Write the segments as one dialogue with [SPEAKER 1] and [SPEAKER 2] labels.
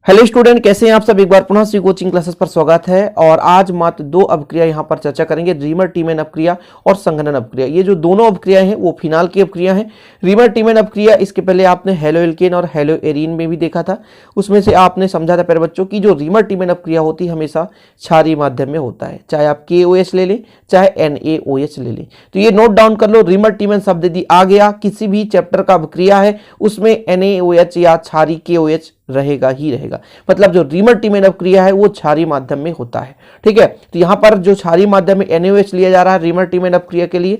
[SPEAKER 1] Hello student, कैसे हैं आप सब। एक बार पुनः सी कोचिंग क्लासेस पर स्वागत है। और आज मात्र दो अपक्रिया यहां पर चर्चा करेंगे, रीमर टीमेन अपक्रिया और संघनन अपक्रिया। ये जो दोनों अपक्रिया हैं वो फिनाल की अपक्रिया हैं। रीमर टीमेन अपक्रिया इसके पहले आपने हेलो एल्केन और हेलो एरीन में भी देखा था। उसमें से आपने समझा था प्यारे बच्चों की जो रीमर टीमेन अपक्रिया होती है हमेशा क्षारीय माध्यम में होता है, चाहे आप KOH ले लें चाहे NaOH ले लें। तो ये नोट डाउन कर लो, रीमर टीमेन शब्द यदि आ गया किसी भी चैप्टर का अपक्रिया है उसमें NaOH या क्षारीय KOH रहेगा ही रहेगा। मतलब जो रीमर टीमेन अपक्रिया है वो क्षारीय माध्यम में होता है। ठीक है, तो यहां पर जो क्षारीय माध्यम में NaOH लिया जा रहा है रीमर टीमेन अपक्रिया के लिए,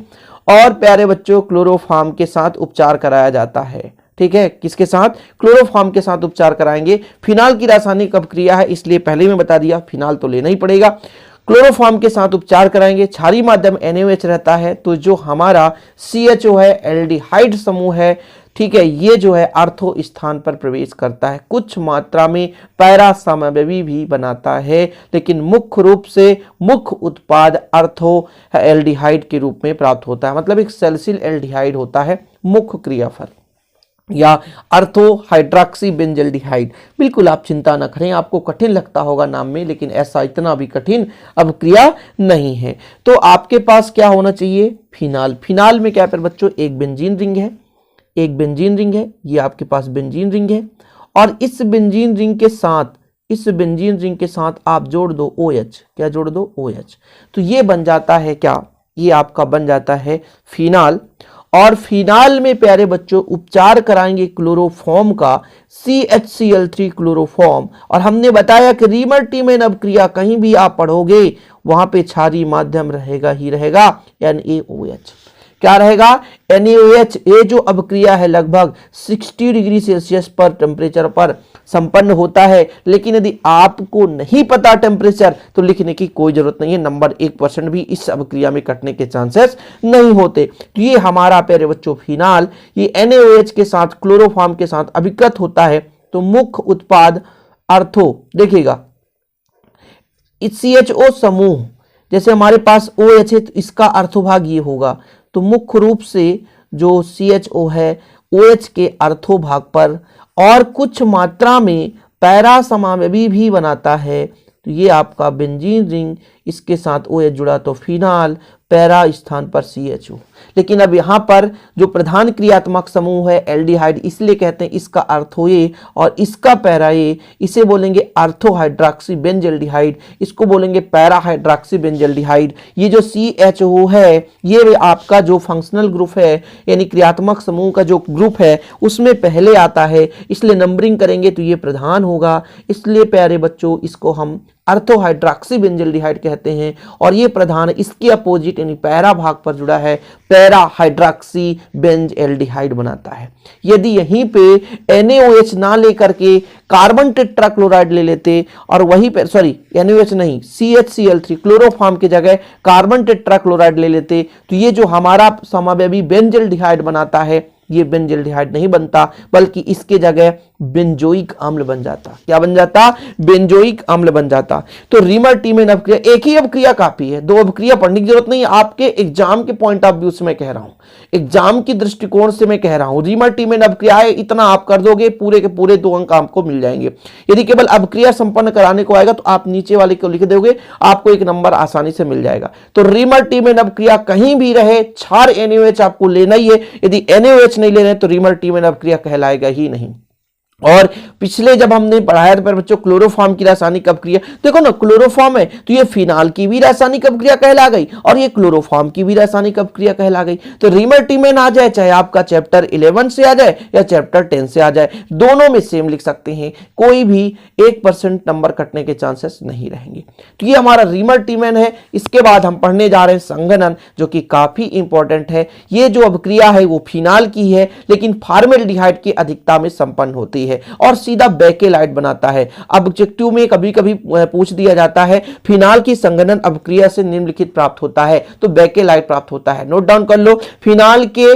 [SPEAKER 1] और प्यारे बच्चों क्लोरोफॉर्म के साथ उपचार कराया जाता है। ठीक है, किसके साथ? क्लोरोफॉर्म के साथ उपचार कराएंगे। फिनाल की रासायनिक अपक्रिया है इसलिए पहले मैं बता दिया फिनाल तो लेना ही पड़ेगा। क्लोरोफॉर्म के साथ उपचार कराएंगे, क्षारीय माध्यम NaOH रहता है, तो जो हमारा CHO है एल्डिहाइड समूह है, ठीक है, ये जो है आर्थो स्थान पर प्रवेश करता है, कुछ मात्रा में पैरा समव्ययी भी बनाता है, लेकिन मुख्य रूप से मुख्य उत्पाद आर्थो एल्डिहाइड के रूप में प्राप्त होता है। मतलब एक सैलिसिल एल्डिहाइड होता है मुख्य क्रियाफल, या अर्थो हाइड्रॉक्सी बेंजल्डिहाइड। बिल्कुल आप चिंता न करें, आपको कठिन लगता होगा नाम में, लेकिन ऐसा इतना भी कठिन अपक्रिया नहीं है। तो आपके पास क्या होना चाहिए? फिनाल। फिनाल में क्या है बच्चों? एक बेंजीन रिंग है, एक बेंजीन रिंग है, ये आपके पास बेंजीन रिंग है, और इस बेंजीन रिंग के साथ आप जोड़ दो OH। क्या जोड़ दो? OH। तो ये बन जाता है क्या? ये आपका बन जाता है फिनाल। और फिनाल में प्यारे बच्चों उपचार कराएंगे क्लोरोफॉर्म का, CHCl3 क्लोरोफॉर्म। और हमने बताया कि रीमर टीमेन अपक्रिया कहीं भी आप पढ़ोगे वहां पे क्षारीय माध्यम रहेगा ही रहेगा, NaOH। क्या रहेगा? NaOH। ये जो अपक्रिया है लगभग 60 डिग्री सेल्सियस पर टेम्परेचर पर संपन्न होता है, लेकिन यदि आपको नहीं पता टेम्परेचर तो लिखने की कोई जरूरत नहीं है, नंबर 1% भी इस अपक्रिया में कटने के चांसेस नहीं होते। तो ये हमारा प्यारे बच्चों फिनाल, ये NaOH के साथ क्लोरोफॉर्म के साथ अभिकृत होता है, तो मुख्य उत्पाद आर्थो, देखिएगा इस CHO समूह, जैसे हमारे पास OH है तो इसका अर्थोभाग ये होगा, तो मुख्य रूप से जो CHO है OH के अर्थोभाग पर और कुछ मात्रा में पैरा समव्ययी भी बनाता है, तो ये आपका बेंजीन रिंग, इसके साथ OH जुड़ा तो फिनाल, पैरा स्थान पर CHO। लेकिन अब यहाँ पर जो प्रधान क्रियात्मक समूह है एल्डिहाइड, इसलिए कहते हैं इसका अर्थो ए और इसका पैरा ए, इसे बोलेंगे आर्थो हाइड्रॉक्सी बेंजल्डिहाइड, इसको बोलेंगे पैरा हाइड्रॉक्सी बेंजल्डिहाइड। ये जो CHO है ये आपका जो फंक्शनल ग्रुप है यानी क्रियात्मक समूह का जो ग्रुप है उसमें पहले आता है, इसलिए नंबरिंग करेंगे तो ये प्रधान होगा, इसलिए प्यारे बच्चों इसको हम आर्थो हाइड्रॉक्सी बेंजल्डिहाइड कहते हैं। और ये प्रधान इसके अपोजिट यानी पैरा भाग पर जुड़ा है, पैरा हाइड्रॉक्सी बेंजल्डिहाइड बनाता है। यदि यहीं पे NaOH ना लेकर के कार्बन टेट्राक्लोराइड ले लेते और वहीं पे NaOH नहीं CHCl3 क्लोरोफॉर्म की जगह कार्बन टेट्राक्लोराइड ले लेते, तो ये जो हमारा समव्ययी बेंजल्डिहाइड बनाता है ये बेंजल्डिहाइड नहीं बनता, बल्कि इसके जगह बेंजोइक अम्ल बन जाता। क्या बन जाता? बेंजोइक अम्ल बन जाता। तो रीमर टीमेन अपक्रिया, एक ही अपक्रिया काफी है, दो अपक्रिया पढ़ने की जरूरत नहीं है। आपके एग्जाम के पॉइंट ऑफ व्यू से मैं कह रहा हूं, एग्जाम की दृष्टिकोण से मैं कह रहा हूं, रीमर टीमेन अपक्रिया है, इतना आप कर दोगे पूरे के पूरे 2 अंक आपको मिल जाएंगे। यदि केवल अपक्रिया संपन्न कराने को आएगा तो आप नीचे वाले को लिख दोगे, आपको एक नंबर आसानी से मिल जाएगा। तो रीमर टीमेन अपक्रिया कहीं भी रहे, क्षार NaOH आपको लेना ही है। यदि NaOH नहीं ले रहे तो रीमर टीमेन अपक्रिया कहलाएगा ही नहीं। और पिछले जब हमने पढ़ाया था बच्चों क्लोरोफॉर्म की रासायनिक अपक्रिया, देखो ना क्लोरोफॉर्म है तो ये फिनाल की भी रासायनिक अपक्रिया कहला गई और ये क्लोरोफॉर्म की भी रासायनिक अपक्रिया कहला गई। तो रीमर टीमेन आ जाए, चाहे आपका चैप्टर 11 से आ जाए या चैप्टर 10 से आ जाए, दोनों में सेम लिख सकते हैं, कोई भी 1% नंबर कटने के चांसेस नहीं रहेंगे। तो ये हमारा रीमर टीमेन है। इसके बाद हम पढ़ने जा रहे हैं संघनन, जो कि काफी इंपॉर्टेंट है। ये जो अपक्रिया है वो फिनाल की है, लेकिन फॉर्मेल्डिहाइड की अधिकता में संपन्न होती है और सीधा बेकेलाइट बनाता है। ऑब्जेक्टिव में कभी कभी पूछ दिया जाता है फिनाल की संघनन अपक्रिया से निम्नलिखित प्राप्त होता है, तो बेकेलाइट प्राप्त होता है। नोट डाउन कर लो, फिनाल के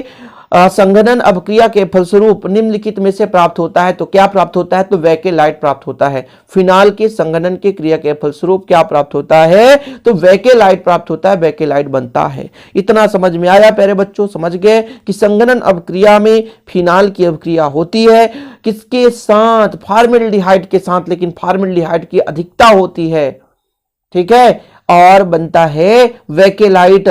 [SPEAKER 1] संघनन अपक्रिया के फलस्वरूप निम्नलिखित में से प्राप्त होता है, तो क्या प्राप्त होता है, तो वैकेलाइट प्राप्त होता है। फिनाल के संघनन के क्रिया के फलस्वरूप क्या प्राप्त होता है, तो वैकेलाइट प्राप्त होता है, वैकेलाइट बनता है। इतना समझ में आया प्यारे बच्चों, समझ गए कि संघनन अपक्रिया में फिनाल की अपक्रिया होती है, किसके साथ, फॉर्मेल्डिहाइड के साथ, लेकिन फॉर्मेल्डिहाइड की अधिकता होती है, ठीक है, और बनता है वैकेलाइट,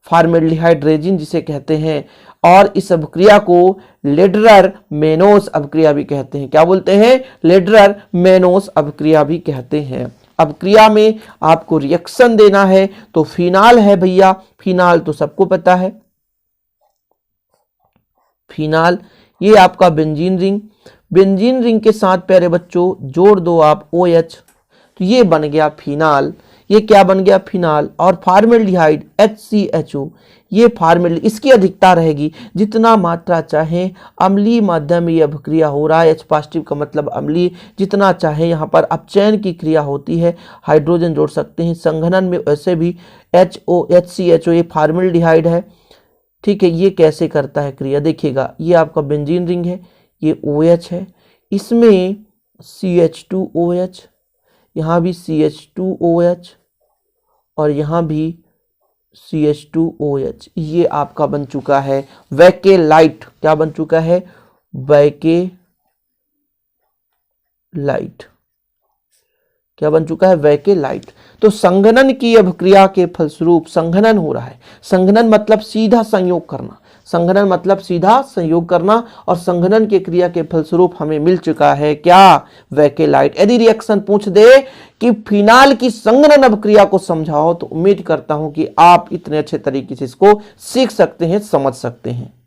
[SPEAKER 1] फॉर्मेल्डिहाइड रेजिन जिसे कहते हैं। और इस अभिक्रिया को लेडरर मेनोस अभिक्रिया भी कहते हैं। क्या बोलते हैं, लेडरर मेनोस अभिक्रिया भी कहते हैं। अभिक्रिया में आपको रिएक्शन देना है, तो फिनाल है भैया, फिनाल तो सबको पता है, फिनाल ये आपका बेंजीन रिंग, बेंजीन रिंग के साथ प्यारे बच्चों जोड़ दो आप OH, तो ये बन गया फिनाल, ये क्या बन गया, फिनाल। और फॉर्मेल्डिहाइड HCHO, ये फॉर्मेल, इसकी अधिकता रहेगी, जितना मात्रा चाहे अम्लीय माध्यम में ये अभिक्रिया हो रहा है, H पॉजिटिव का मतलब अम्लीय, जितना चाहे यहाँ पर अपचयन की क्रिया होती है, हाइड्रोजन जोड़ सकते हैं। संघनन में वैसे भी HCHO ये फॉर्मेल्डिहाइड है, ठीक है। ये कैसे करता है क्रिया, देखिएगा, ये आपका बेंजीन रिंग है, ये OH है, इसमें CH2OH, यहाँ भी CH2OH और यहाँ भी CH2OH, ये आपका बन चुका है वैकेलाइट। क्या बन चुका है, वैकेलाइट। क्या बन चुका है, वैकेलाइट। तो संघनन की अभिक्रिया के फलस्वरूप संघनन हो रहा है, संघनन मतलब सीधा संयोग करना, संघनन मतलब सीधा संयोग करना, और संघनन की क्रिया के फलस्वरूप हमें मिल चुका है क्या, वैकेलाइट। यदि रिएक्शन पूछ दे कि फिनाल की संघनन अभिक्रिया को समझाओ, तो उम्मीद करता हूं कि आप इतने अच्छे तरीके से इसको सीख सकते हैं, समझ सकते हैं।